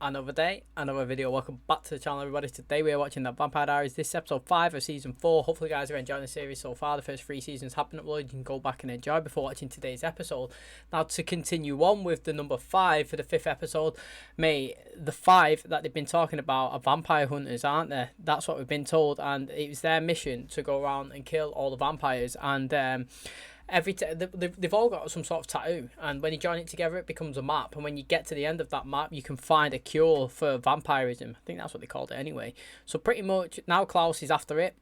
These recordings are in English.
Another day, another video. Welcome back to the channel, everybody. Today we are watching the Vampire Diaries. This is episode 5 of season 4. Hopefully you guys are enjoying the series so far. The first 3 seasons have been uploaded. You can go back and enjoy before watching today's episode. Now to continue on with the number 5 for the 5th episode, mate, the 5 that they've been talking about are vampire hunters, aren't they? That's what we've been told, and it was their mission to go around and kill all the vampires. And they've all got some sort of tattoo, and when you join it together it becomes a map, and when you get to the end of that map you can find a cure for vampirism. I think that's what they called it anyway. So pretty much now Klaus is after it.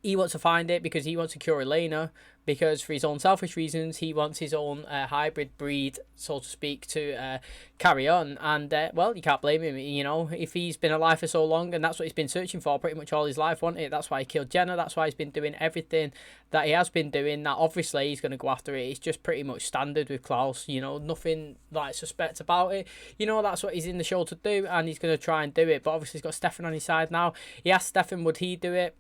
He wants to find it because he wants to cure Elena, because for his own selfish reasons he wants his own hybrid breed, so to speak, to carry on. And well, you can't blame him, you know, if he's been alive for so long and that's what he's been searching for pretty much all his life, wasn't it? That's why he killed Jenna, that's why he's been doing everything that he has been doing. Now obviously he's going to go after it. It's just pretty much standard with Klaus, you know, nothing like suspect about it. You know, that's what he's in the show to do, and he's going to try and do it. But obviously he's got Stefan on his side now. He asked Stefan would he do it,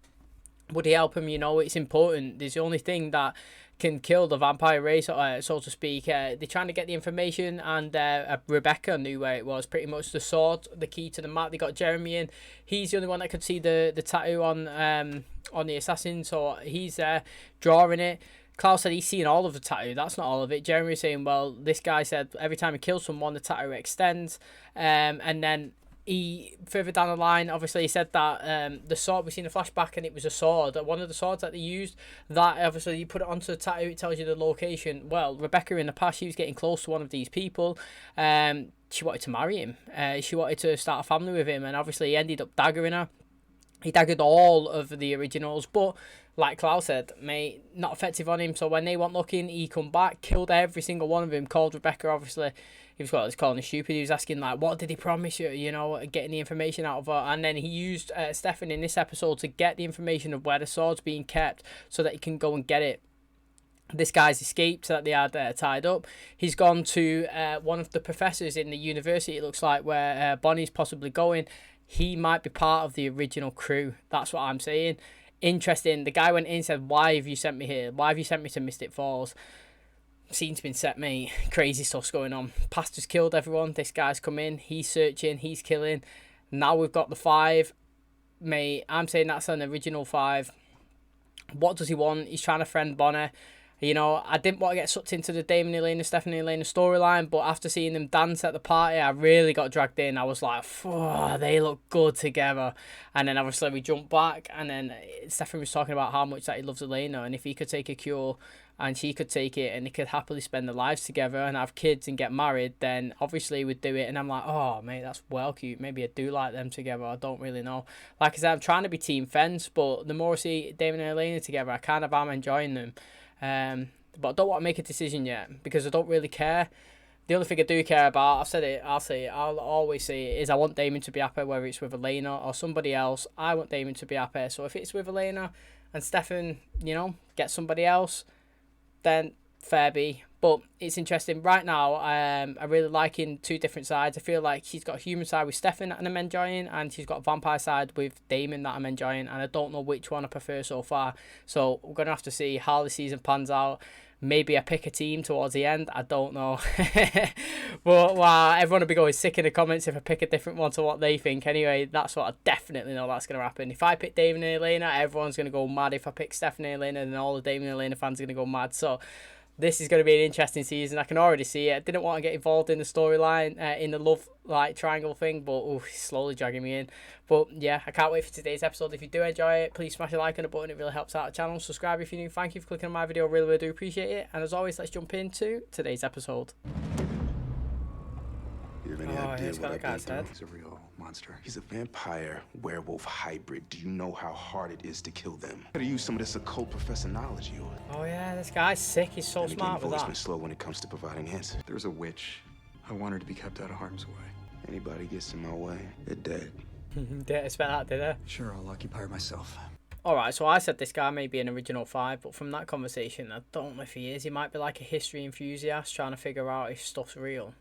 would he help him. You know, it's important. There's the only thing that can kill the vampire race, so to speak. They're trying to get the information, and Rebecca knew where it was. Pretty much the sword, the key to the map. They got Jeremy in. He's the only one that could see the tattoo on the assassin, so he's drawing it. Klaus said he's seen all of the tattoo. That's not all of it. Jeremy's saying, well, this guy said every time he kills someone, the tattoo extends. And then he further down the line, obviously he said that the sword, we've seen a flashback and it was a sword, one of the swords that they used, that obviously you put it onto the tattoo, it tells you the location. Well, Rebecca in the past, she was getting close to one of these people. She wanted to marry him, she wanted to start a family with him, and obviously he ended up daggering her. He daggered all of the originals, but like Klaus said, mate, not effective on him. So when they weren't looking, he come back, killed every single one of them, called Rebecca, obviously. He was calling her stupid. He was asking, like, what did he promise you, you know, getting the information out of her. And then he used Stefan in this episode to get the information of where the sword's being kept so that he can go and get it. This guy's escaped that they had tied up. He's gone to one of the professors in the university, it looks like, where Bonnie's possibly going. He might be part of the original crew. That's what I'm saying. Interesting. The guy went in and said, why have you sent me here? Why have you sent me to Mystic Falls? Scene's been set, mate. Crazy stuff's going on. Pastor's killed everyone. This guy's come in. He's searching. He's killing. Now we've got the 5. Mate, I'm saying that's an original 5. What does he want? He's trying to friend Bonner. You know, I didn't want to get sucked into the Damon Elena, Stephanie Elena storyline, but after seeing them dance at the party, I really got dragged in. I was like, oh, they look good together. And then obviously we jumped back, and then Stefan was talking about how much that he loves Elena, and if he could take a cure and she could take it and they could happily spend their lives together and have kids and get married, then obviously he would do it. And I'm like, oh, mate, that's well cute. Maybe I do like them together. I don't really know. Like I said, I'm trying to be team fence, but the more I see Damon and Elena together, I kind of am enjoying them. But I don't want to make a decision yet because I don't really care. The only thing I do care about, I've said it, I'll say it, I'll always say it, is I want Damon to be happy, whether it's with Elena or somebody else. I want Damon to be happy. So if it's with Elena and Stefan, you know, get somebody else, then fair be. But it's interesting right now. I'm really liking 2 different sides. I feel like she's got a human side with Stefan that I'm enjoying, and she's got a vampire side with Damon that I'm enjoying, and I don't know which one I prefer so far. So we're gonna have to see how the season pans out. Maybe I pick a team towards the end. I don't know. But wow, everyone will be going sick in the comments if I pick a different one to what they think. Anyway, that's what I definitely know that's going to happen. If I pick Damon and Elena, everyone's going to go mad. If I pick Stephanie and Elena, then all the Damon and Elena fans are going to go mad. So this is going to be an interesting season. I can already see it. I didn't want to get involved in the storyline, in the love triangle thing, but it's slowly dragging me in. But yeah, I can't wait for today's episode. If you do enjoy it, please smash a like on the button. It really helps out the channel. Subscribe if you're new. Thank you for clicking on my video. Really do appreciate it. And as always, let's jump into today's episode. You have any idea what I've been through? He's a real monster. He's a vampire werewolf hybrid. Do you know how hard it is to kill them? Gotta use some of this occult professor knowledge of yours. Oh yeah, this guy's sick. He's so smart with that. Slow when it comes to providing answers. There's a witch. I want her to be kept out of harm's way. Anybody gets in my way, they're dead. Didn't expect that, did I? Sure, I'll occupy her myself. Alright, so I said this guy may be an original 5, but from that conversation, I don't know if he is. He might be like a history enthusiast trying to figure out if stuff's real.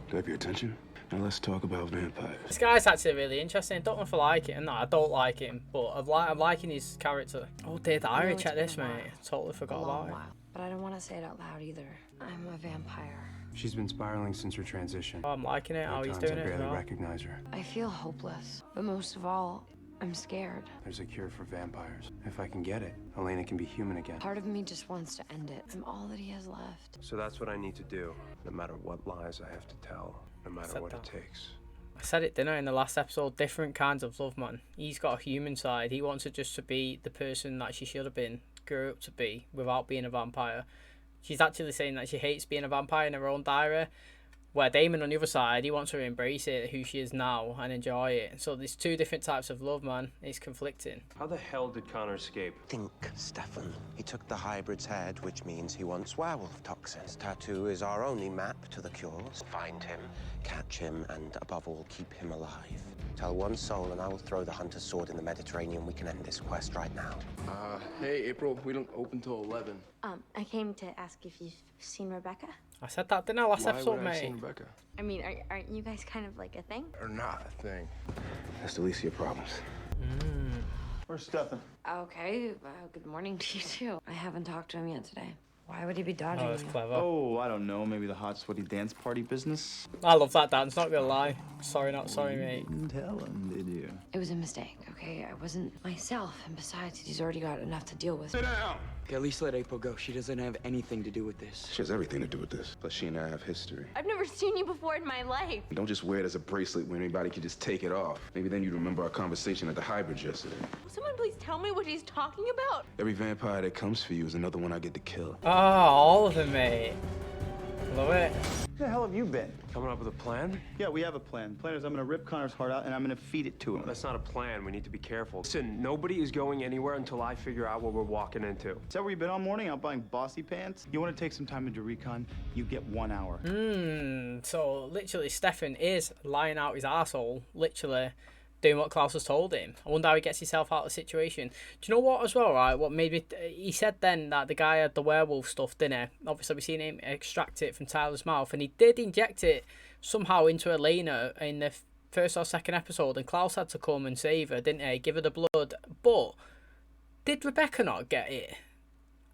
Do I have your attention? Now let's talk about vampires. This guy's actually really interesting. I don't know if I like it. No, I don't like him, but I'm liking his character. Oh, dear diary, check this, mate. Totally forgot about it. But I don't want to say it out loud either. I'm a vampire. She's been spiraling since her transition. Oh, I'm liking it, how he's doing it. I barely recognize her. I feel hopeless, but most of all, I'm scared. There's a cure for vampires. If I can get it, Elena can be human again. Part of me just wants to end it. I'm all that he has left. So that's what I need to do, no matter what lies I have to tell, no matter what it takes. I said it, didn't I, in the last episode? Different kinds of love, man. He's got a human side. He wants her just to be the person that she should have been, grew up to be, without being a vampire. She's actually saying that she hates being a vampire in her own diary. Where Damon, on the other side, he wants her to embrace it, who she is now, and enjoy it. So there's two different types of love, man. It's conflicting. How the hell did Connor escape? Think, Stefan. He took the hybrid's head, which means he wants werewolf toxins. Tattoo is our only map to the cures. Find him, catch him, and above all, keep him alive. Tell one soul, and I will throw the hunter's sword in the Mediterranean. We can end this quest right now. Hey, April, we don't open till 11. I came to ask if you've seen Rebecca. I said that, didn't I, last episode, mate? Seen Rebecca? I mean, aren't you guys kind of like a thing? Or not a thing. That's the least of your problems. Where's Stefan? Okay, good morning to you too. I haven't talked to him yet today. Why would he be dodging Oh, that's you? clever. Oh, I don't know. Maybe the hot, sweaty dance party business? I love that dance, not gonna lie. Sorry, not sorry, mate. Didn't tell him, did you? It was a mistake, okay? I wasn't myself, and besides, he's already got enough to deal with. Sit down! Okay, at least let April go. She doesn't have anything to do with this. She has everything to do with this. Plus, she and I have history. I've never seen you before in my life. Don't just wear it as a bracelet when anybody can just take it off. Maybe then you'd remember our conversation at the hybrid yesterday. Will someone please tell me what he's talking about? Every vampire that comes for you is another one I get to kill. Oh, all of them, mate. Love it. Where the hell have you been? Coming up with a plan? Yeah, we have a plan. Plan is I'm gonna rip Connor's heart out and I'm gonna feed it to him. That's not a plan. We need to be careful. Listen, nobody is going anywhere until I figure out what we're walking into. Is that where you've been all morning? Out buying bossy pants? You wanna take some time into recon? You get 1 hour. So literally Stefan is lying out his arsehole, literally doing what Klaus has told him. I wonder how he gets himself out of the situation. Do you know what as well, right? What maybe he said then that the guy had the werewolf stuff, didn't he? Obviously we've seen him extract it from Tyler's mouth, and he did inject it somehow into Elena in the first or second episode, and Klaus had to come and save her, didn't he? Give her the blood. But did Rebecca not get it?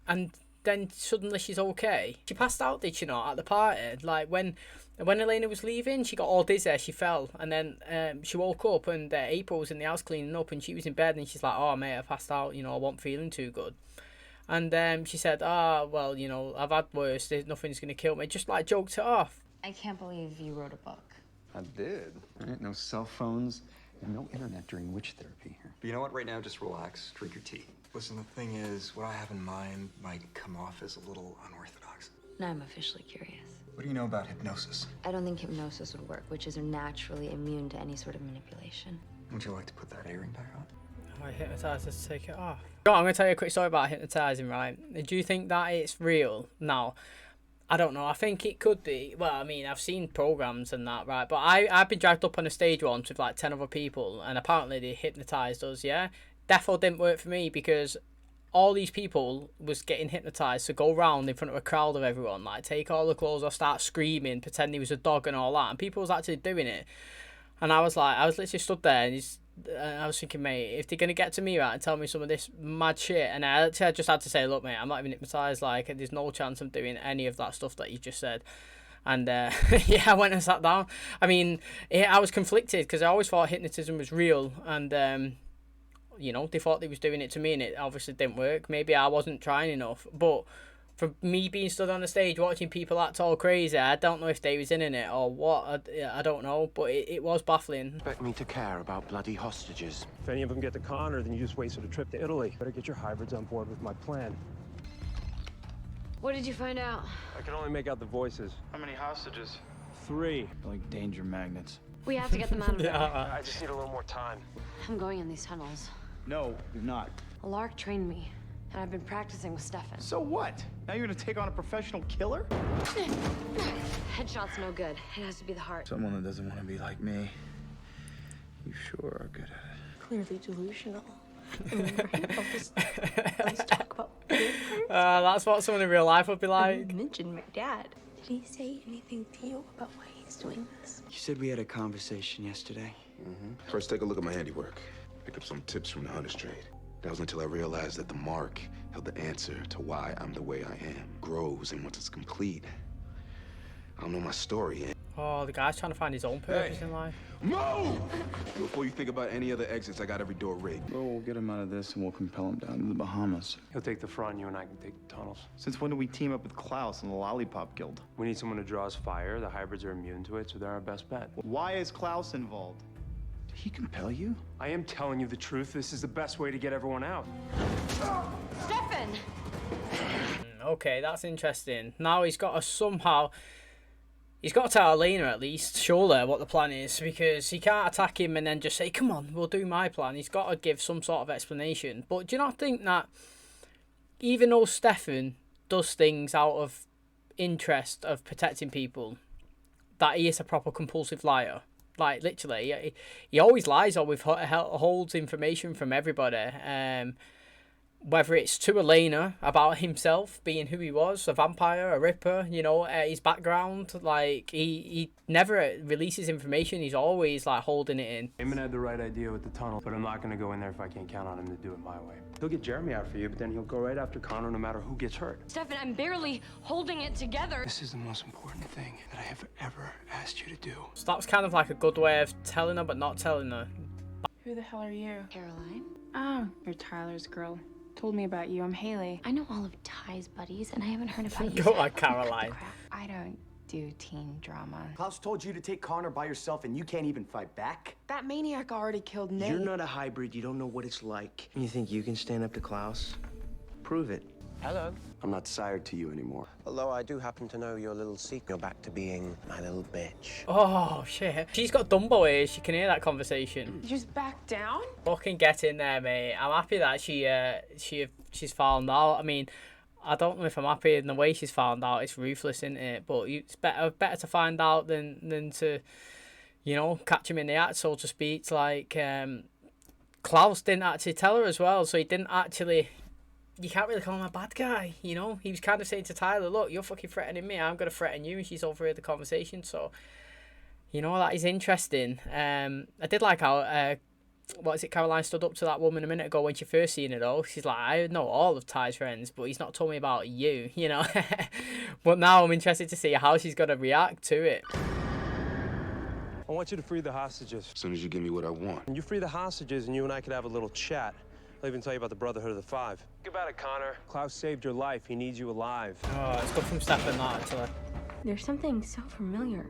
And then suddenly she's okay. She passed out, did she not, at the party? Like when Elena was leaving, she got all dizzy, she fell, and then she woke up, and April was in the house cleaning up, and she was in bed, and she's like, oh mate, I passed out, you know, I wasn't feeling too good. And she said, well, you know, I've had worse, nothing's gonna kill me. Just like joked it off. I can't believe you wrote a book. I did. All right, no cell phones and no internet during witch therapy here. But you know what? Right now, just relax, drink your tea. Listen, the thing is, what I have in mind might come off as a little unorthodox. Now I'm officially curious. What do you know about hypnosis? I don't think hypnosis would work. Witches are naturally immune to any sort of manipulation. Would you like to put that earring back on? I hypnotise her to take it off. I'm going to tell you a quick story about hypnotising, right? Do you think that it's real? Now, I don't know. I think it could be. Well, I mean, I've seen programs and that, right? But I've been dragged up on a stage once with like 10 other people, and apparently they hypnotised us, yeah? Defo didn't work for me because all these people was getting hypnotised to go round in front of a crowd of everyone, like take all the clothes off, start screaming, pretend he was a dog and all that, and people was actually doing it. And I was literally stood there, and I was thinking, mate, if they're going to get to me, right, and tell me some of this mad shit, and I just had to say, look, mate, I'm not even hypnotised, like, there's no chance I'm doing any of that stuff that you just said. And yeah, I went and sat down. I mean, I was conflicted, because I always thought hypnotism was real, and you know, they thought they was doing it to me, and it obviously didn't work. Maybe I wasn't trying enough. But for me being stood on the stage watching people act all crazy, I don't know if they was in it or what. I don't know, but it was baffling. Expect me to care about bloody hostages. If any of them get to Connor, then you just wasted a trip to Italy. Better get your hybrids on board with my plan. What did you find out? I can only make out the voices. How many hostages? 3. Like danger magnets. We have to get them out of there. I just need a little more time. I'm going in these tunnels. No, you're not. Lark trained me, and I've been practicing with Stefan. So what? Now you're gonna take on a professional killer? Headshot's no good. It has to be the heart. Someone that doesn't want to be like me. You sure are good at it. Clearly delusional. Let's talk about That's what someone in real life would be like. mention my dad. Did he say anything to you about why he he's doing this. You said we had a conversation yesterday. First, take a look at my handiwork. Pick up some tips from the hunter's trade. That was until I realized that the mark held the answer to why I'm the way I am. Grows, and once it's complete, I don't know my story. Oh, the guy's trying to find his own purpose in life. Move! Before you think about any other exits, I got every door rigged. Well, we'll get him out of this and we'll compel him down to the Bahamas. He'll take the front, you and I can take the tunnels. Since when do we team up with Klaus and the Lollipop Guild? We need someone who draws fire. The hybrids are immune to it, so they're our best bet. Why is Klaus involved? Did he compel you? I am telling you the truth. This is the best way to get everyone out. Stefan! Okay, that's interesting. Now he's got to somehow... He's got to tell Elena at least, surely, what the plan is, because he can't attack him and then just say, come on, we'll do my plan. He's got to give some sort of explanation. But do you not think that even though Stefan does things out of interest of protecting people, that he is a proper compulsive liar? Like, literally, he always lies or withholds information from everybody. Whether it's to Elena about himself being who he was, a vampire, a ripper, you know, his background, like, he never releases information. He's always, like, holding it in. Eamon had the right idea with the tunnel, but I'm not going to go in there if I can't count on him to do it my way. He'll get Jeremy out for you, but then he'll go right after Connor no matter who gets hurt. Stefan, I'm barely holding it together. This is the most important thing that I have ever asked you to do. So that's kind of like a good way of telling her, but not telling her. Who the hell are you? Caroline? Oh, you're Tyler's girl. Told me about you. I'm Hayley. I know all of Ty's buddies, and I haven't heard about you. Go on, Caroline. I don't do teen drama. Klaus told you to take Connor by yourself and you can't even fight back? That maniac already killed Nate. You're not a hybrid. You don't know what it's like. You think you can stand up to Klaus? Prove it. Hello. I'm not sired to you anymore. Although I do happen to know your little secret. You're back to being my little bitch. Oh, shit. She's got Dumbo ears. She can hear that conversation. You just back down? Fucking get in there, mate. I'm happy that she's found out. I mean, I don't know if I'm happy in the way she's found out. It's ruthless, isn't it? But it's better to find out than to, you know, catch him in the act, so to speak. Like, Klaus didn't actually tell her as well, so he didn't actually... You can't really call him a bad guy, you know? He was kind of saying to Tyler, look, you're fucking threatening me. I'm going to threaten you. And she's overheard the conversation. So, you know, that is interesting. I did like how, Caroline stood up to that woman a minute ago when she first seen it all. She's like, I know all of Ty's friends, but he's not told me about you, you know? But now I'm interested to see how she's going to react to it. I want you to free the hostages. As soon as you give me what I want. When you free the hostages and you and I could have a little chat, I'll even tell you about the Brotherhood of the Five. Think about it, Connor. Klaus saved your life. He needs you alive. Oh, it's good from Stefan, that, actually. There's something so familiar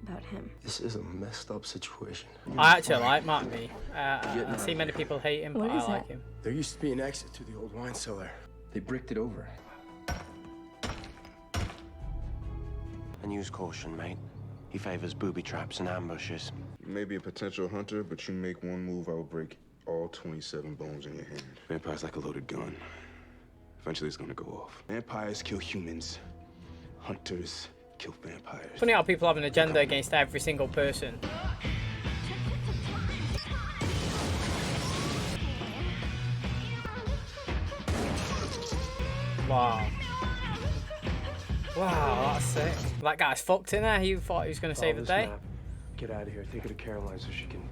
about him. This is a messed up situation. I actually like Mark V. I see many people hate him, but I like him. There used to be an exit to the old wine cellar. They bricked it over. And use caution, mate. He favors booby traps and ambushes. You may be a potential hunter, but you make one move, I will break all 27 bones in your hand. Vampire's like a loaded gun. Eventually it's gonna go off. Vampires kill humans. Hunters kill vampires. Funny how people have an agenda against every single person. Wow. Wow, that's sick. That guy's fucked in there. He thought he was going to save the day. Map. Get out of here. Take her to Caroline so she can...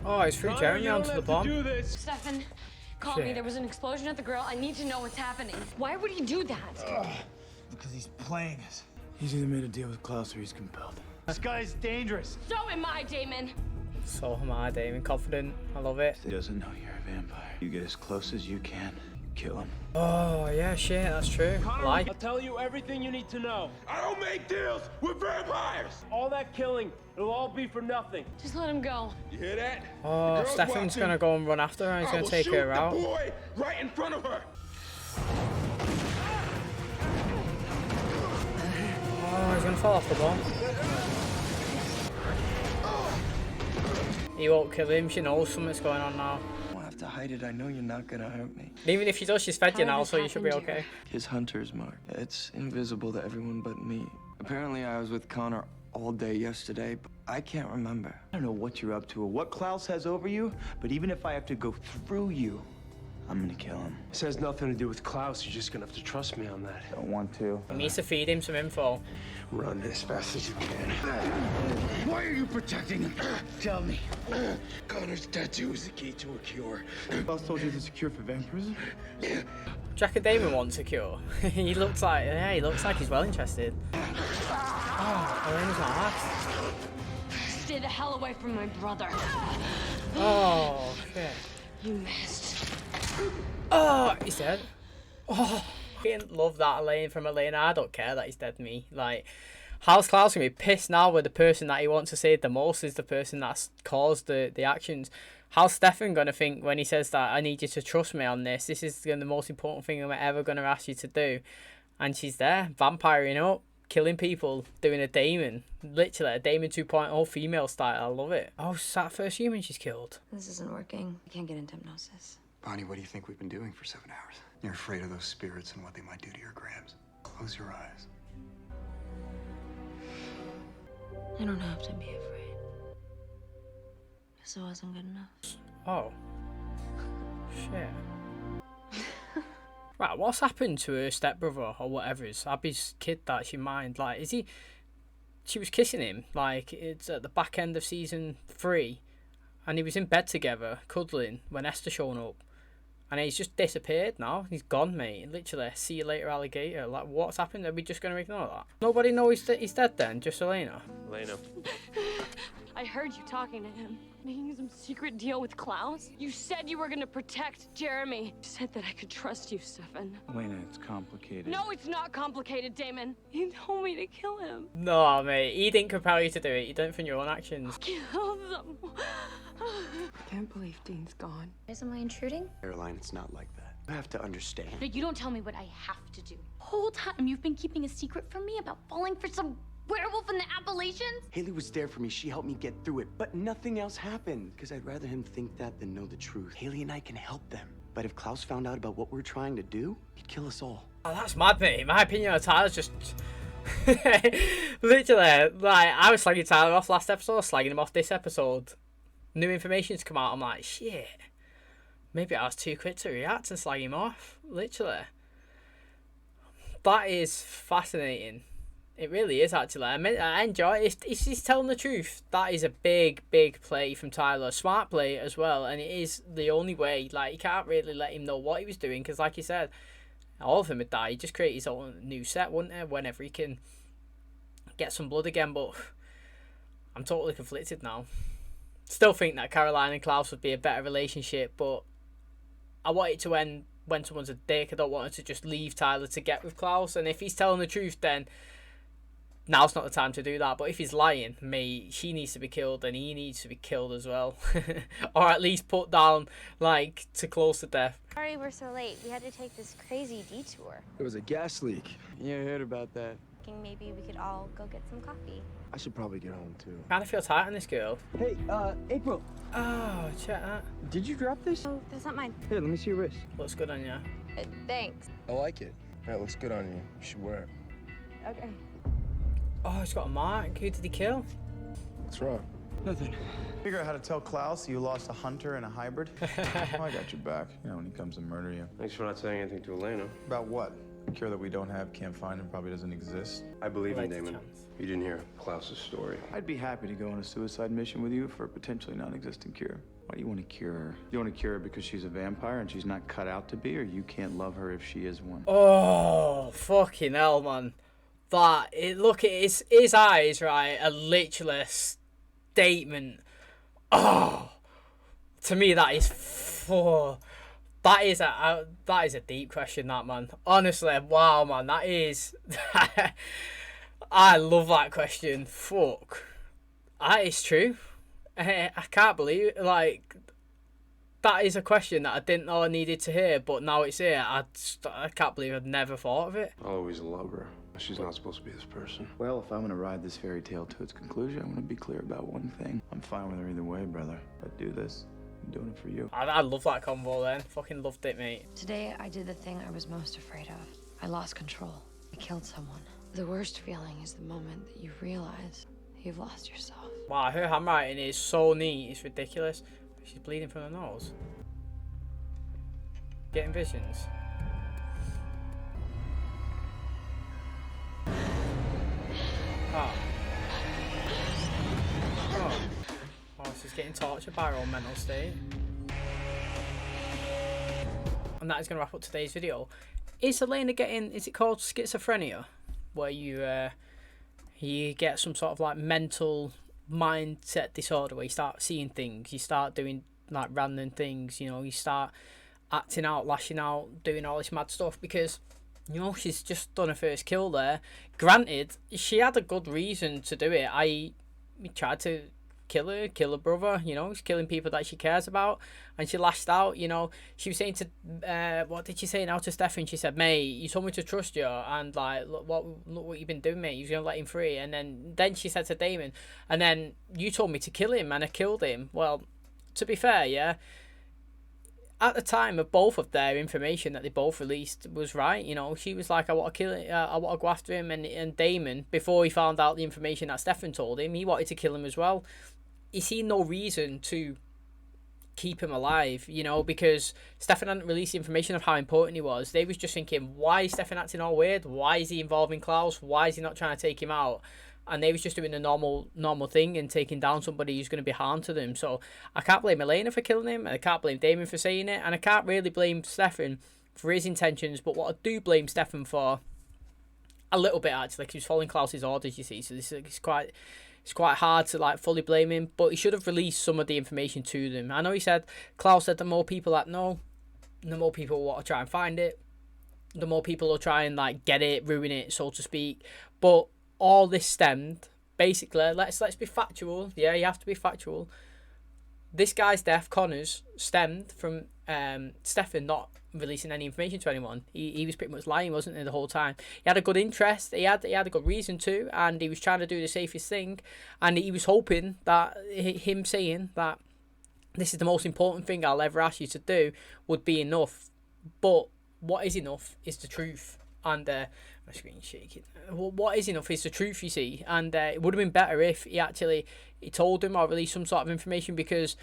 Oh, he's threw Jeremy onto the bomb. Stefan, call me. There was an explosion at the grill. I need to know what's happening. Why would he do that? Because he's playing us. He's either made a deal with Klaus or he's compelled. This guy's dangerous. So am I, Damon. So am I, Damon. Confident. I love it. He doesn't know you're a vampire. You get as close as you can. Kill him. Oh, yeah, shit, that's true. Like. I'll tell you everything you need to know. I don't make deals with vampires! All that killing, it'll all be for nothing. Just let him go. You hear that? Oh, Stefan's going to go and run after her. He's going to take her out. I will shoot the boy right in front of her. Oh, he's going to fall off the bomb. He won't kill him. She knows something's going on now. I don't have to hide it. I know you're not gonna hurt me. Even if she does, she's fed you now, so you should be okay. His hunter's mark. It's invisible to everyone but me. Apparently I was with Connor all day yesterday, but I can't remember. I don't know what you're up to or what Klaus has over you, but even if I have to go through you, I'm gonna kill him. This has nothing to do with Klaus. You're just gonna have to trust me on that. Don't want to. He needs to feed him some info. Run as fast as you can. Why are you protecting him? Tell me. Connor's tattoo is the key to a cure. Who else told you there's a cure for vampirism? Jack and Damon wants a cure. He looks like he's well interested. Oh, Elena's not asked. Stay the hell away from my brother. Oh, shit. You missed. Oh, he's dead. Oh, I fucking love that line from Elena. I don't care that he's dead, me. Like, how's Klaus gonna be pissed now with the person that he wants to save the most is the person that's caused the actions? How's Stefan gonna think when he says that I need you to trust me on this? This is the most important thing I'm ever gonna ask you to do. And she's there, vampiring up, killing people, doing a Damon. Literally, a Damon 2.0 female style. I love it. Oh, is that first human she's killed? This isn't working. I can't get into hypnosis. Bonnie, what do you think we've been doing for 7 hours? You're afraid of those spirits and what they might do to your grams. Close your eyes. I don't have to be afraid. This wasn't good enough. Oh. Shit. Right, what's happened to her stepbrother or whatever is Abby's kid that she mined? Like, is he... She was kissing him, like, it's at the back end of season 3. And he was in bed together, cuddling, when Esther showed up. And he's just disappeared now. He's gone, mate. Literally, see you later, alligator. Like, what's happened? Are we just going to ignore that? Nobody knows he's dead then, just Elena. Elena. I heard you talking to him. Making some secret deal with Klaus? You said you were gonna protect Jeremy. You said that I could trust you, Stefan. Elena, it's complicated. No, it's not complicated, Damon. He told me to kill him. No, mate. He didn't compel you to do it. You done it from your own actions. Kill someone. I can't believe Dean's gone. Isn't I intruding? Caroline, it's not like that. You have to understand. No, you don't tell me what I have to do. Whole time you've been keeping a secret from me about falling for some werewolf in the Appalachians? Haley was there for me. She helped me get through it. But nothing else happened. Because I'd rather him think that than know the truth. Haley and I can help them. But if Klaus found out about what we're trying to do, he'd kill us all. Oh, that's mad, mate. My opinion on Tyler's just... Literally, like, I was slagging Tyler off last episode, slagging him off this episode. New information's come out, I'm like, shit. Maybe I was too quick to react and slag him off. Literally. That is fascinating. It really is, actually. I enjoy it. He's telling the truth. That is a big, big play from Tyler. Smart play as well. And it is the only way. Like, you can't really let him know what he was doing. Because, like you said, all of them would die. He'd just create his own new set, wouldn't he? Whenever he can get some blood again. But I'm totally conflicted now. Still think that Caroline and Klaus would be a better relationship. But I want it to end when someone's a dick. I don't want her to just leave Tyler to get with Klaus. And if he's telling the truth, then... now's not the time to do that. But if he's lying, she needs to be killed and he needs to be killed as well. Or at least put down, like, to close to death. Sorry we're so late. We had to take this crazy detour. It was a gas leak. Yeah, I heard about that. Thinking maybe we could all go get some coffee. I should probably get home, too. Kind of feel tight on this girl. Hey, April. Oh, check that. Did you drop this? Oh, that's not mine. Here, let me see your wrist. Looks good on you. Thanks. I like it. That looks good on you. You should wear it. Okay. Oh, he's got a mark. Who did he kill? What's wrong? Nothing. Figure out how to tell Klaus you lost a hunter and a hybrid. Oh, I got your back. You know, when he comes to murder you. Thanks for not saying anything to Elena. About what? A cure that we don't have, can't find, and probably doesn't exist. I believe in Damon. You didn't hear Klaus's story. I'd be happy to go on a suicide mission with you for a potentially non-existent cure. Why do you want to cure her? You want to cure her because she's a vampire and she's not cut out to be, or you can't love her if she is one? Oh, fucking hell, man. Look at his eyes, right, a literally statement. Oh, to me that is that is a deep question, that, man. Honestly, wow, man, that is. I love that question. Fuck, that is true. I can't believe it. Like, that is a question that I didn't know I needed to hear, but now it's here. I can't believe I'd never thought of it. I'll always love her. She's not supposed to be this person. Well, if I'm gonna ride this fairy tale to its conclusion, I'm gonna be clear about one thing. I'm fine with her either way, brother. If I do this, I'm doing it for you. I love that combo then. Fucking loved it, mate. Today, I did the thing I was most afraid of. I lost control. I killed someone. The worst feeling is the moment that you realize you've lost yourself. Wow, her handwriting is so neat. It's ridiculous. She's bleeding from the nose. Getting visions. Oh. Oh. Oh, she's getting tortured by her own mental state. And that is going to wrap up today's video. Is Elena getting, is it called schizophrenia? Where you get some sort of like mental mindset disorder where you start seeing things, you start doing like random things, you know, you start acting out, lashing out, doing all this mad stuff because, you know, she's just done her first kill there. Granted, she had a good reason to do it. He tried to kill her brother, you know, he's killing people that she cares about, and she lashed out, you know. She was saying to, what did she say now to Stefan? She said, mate, you told me to trust you, and like, look what you've been doing, mate, you're going to let him free. And then she said to Damon, and then you told me to kill him, and I killed him. Well, to be fair, yeah, at the time of both of their information that they both released was right, you know. She was like, I want to kill him, I want to go after him, and Damon, before he found out the information that Stefan told him, he wanted to kill him as well. He seen no reason to keep him alive, you know, because Stefan hadn't released the information of how important he was. They was just thinking, why is Stefan acting all weird? Why is he involving Klaus? Why is he not trying to take him out? And they was just doing the normal thing and taking down somebody who's going to be harm to them. So I can't blame Elena for killing him, and I can't blame Damon for saying it, and I can't really blame Stefan for his intentions. But what I do blame Stefan for, a little bit actually, because he was following Klaus's orders, you see, so this is quite... It's quite hard to like fully blame him, but he should have released some of the information to them. I know he said, Klaus said the more people that know, the more people want to try and find it, the more people will try and like get it, ruin it, so to speak. But all this stemmed, basically, let's be factual. Yeah, you have to be factual. This guy's death, Connor's, stemmed from Stefan not releasing any information to anyone. He was pretty much lying, wasn't he, the whole time? He had a good interest, he had a good reason to, and he was trying to do the safest thing, and he was hoping that him saying that this is the most important thing I'll ever ask you to do would be enough. But what is enough is the truth, and my screen's shaking. What is enough is the truth, you see, and it would have been better if he told him or released some sort of information, because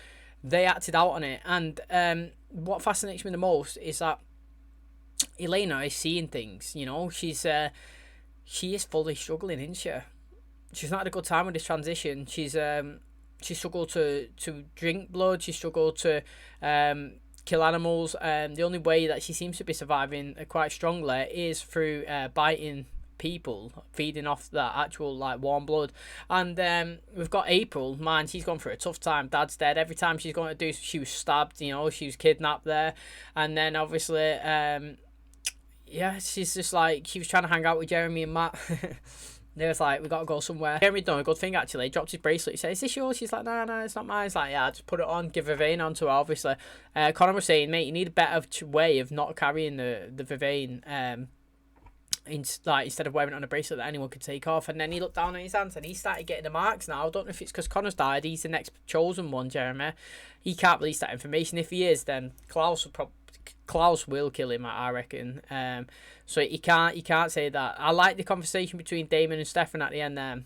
they acted out on it. And what fascinates me the most is that Elena is seeing things, you know. She is fully struggling, isn't she? She's not had a good time with this transition. She struggled to drink blood. She struggled to kill animals. The only way that she seems to be surviving quite strongly is through biting people, feeding off that actual like warm blood. And we've got April, man, she's gone through a tough time. Dad's dead. Every time she's going to do, she was stabbed, you know, she was kidnapped there. And then obviously yeah, she's just like, she was trying to hang out with Jeremy and Matt. They was like, we got to go somewhere. Jeremy done a good thing actually. He dropped his bracelet. He said, is this yours? She's like, no, it's not mine. He's like, yeah, just put it on, give Vervain onto her, obviously. Connor was saying, mate, you need a better way of not carrying the Vervain instead of wearing it on a bracelet that anyone could take off. And then he looked down at his hands and he started getting the marks now. I don't know if it's because Connor's died. He's the next chosen one, Jeremy. He can't release that information. If he is, then Klaus will kill him, I reckon. So he can't say that. I like the conversation between Damon and Stefan at the end there.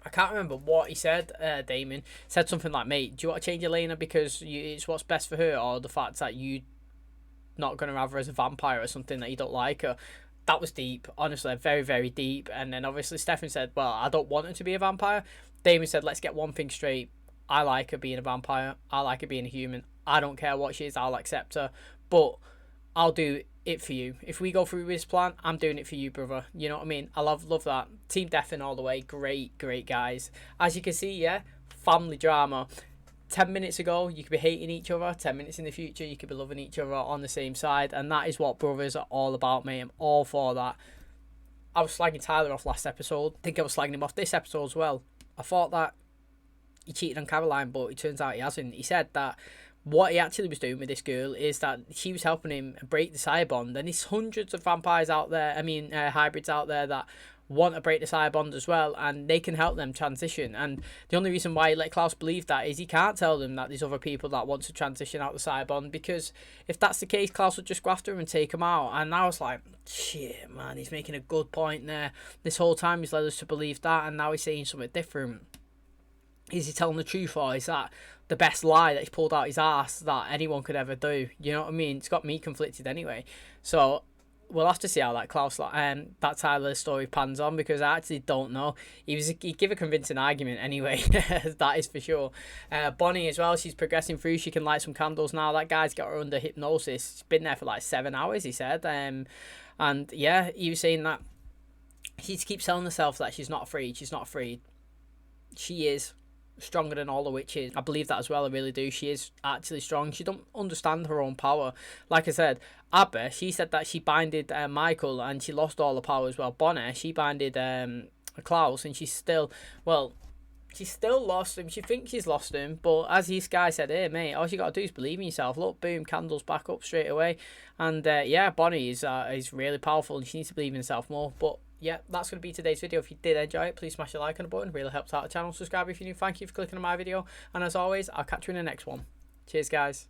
I can't remember what he said. Damon said something like, mate, do you want to change Elena because it's what's best for her, or the fact that you not going to have her as a vampire or something, that you don't like her? That was deep, honestly, very, very deep. And then obviously Stefan said, well, I don't want her to be a vampire. Damon said, let's get one thing straight. I like her being a vampire. I like her being a human. I don't care what she is. I'll accept her. But I'll do it for you. If we go through this plan, I'm doing it for you, brother. You know what I mean? I love that. Team Stefan all the way. Great guys. As you can see, yeah, family drama. 10 minutes ago, you could be hating each other. 10 minutes in the future, you could be loving each other on the same side. And that is what brothers are all about, mate. I'm all for that. I was slagging Tyler off last episode. I think I was slagging him off this episode as well. I thought that he cheated on Caroline, but it turns out he hasn't. He said that what he actually was doing with this girl is that she was helping him break the sire bond. And there's hundreds of vampires out there, hybrids out there that want to break the sire bond as well, and they can help them transition. And the only reason why he let Klaus believe that is he can't tell them that there's other people that want to transition out the sire bond, because if that's the case, Klaus would just go after him and take him out. And I was like, shit, man, he's making a good point there. This whole time he's led us to believe that, and now he's saying something different. Is he telling the truth, or is that the best lie that he's pulled out his ass that anyone could ever do. You know what I mean? It's got me conflicted anyway. So we'll have to see how that that Tyler story pans on, because I actually don't know. He'd give a convincing argument anyway. That is for sure. Bonnie as well, she's progressing through. She can light some candles now. That guy's got her under hypnosis. She's been there for like 7 hours, he said. And yeah, he was saying that she keeps telling herself that she's not afraid. She's not afraid. She is stronger than all the witches. I believe that as well. I really do. She is actually strong. She don't understand her own power. Like I said, Abba, she said that she binded Michael and she lost all the power as well. Bonnie, she binded Klaus, and she's still lost him. She thinks she's lost him, but as this guy said, hey mate, all you gotta do is believe in yourself. Look, boom, candles back up straight away. And yeah, Bonnie is really powerful, and she needs to believe in herself more. But yeah, that's going to be today's video. If you did enjoy it, please smash the like on the button. It really helps out the channel. Subscribe if you're new. Thank you for clicking on my video. And as always, I'll catch you in the next one. Cheers, guys.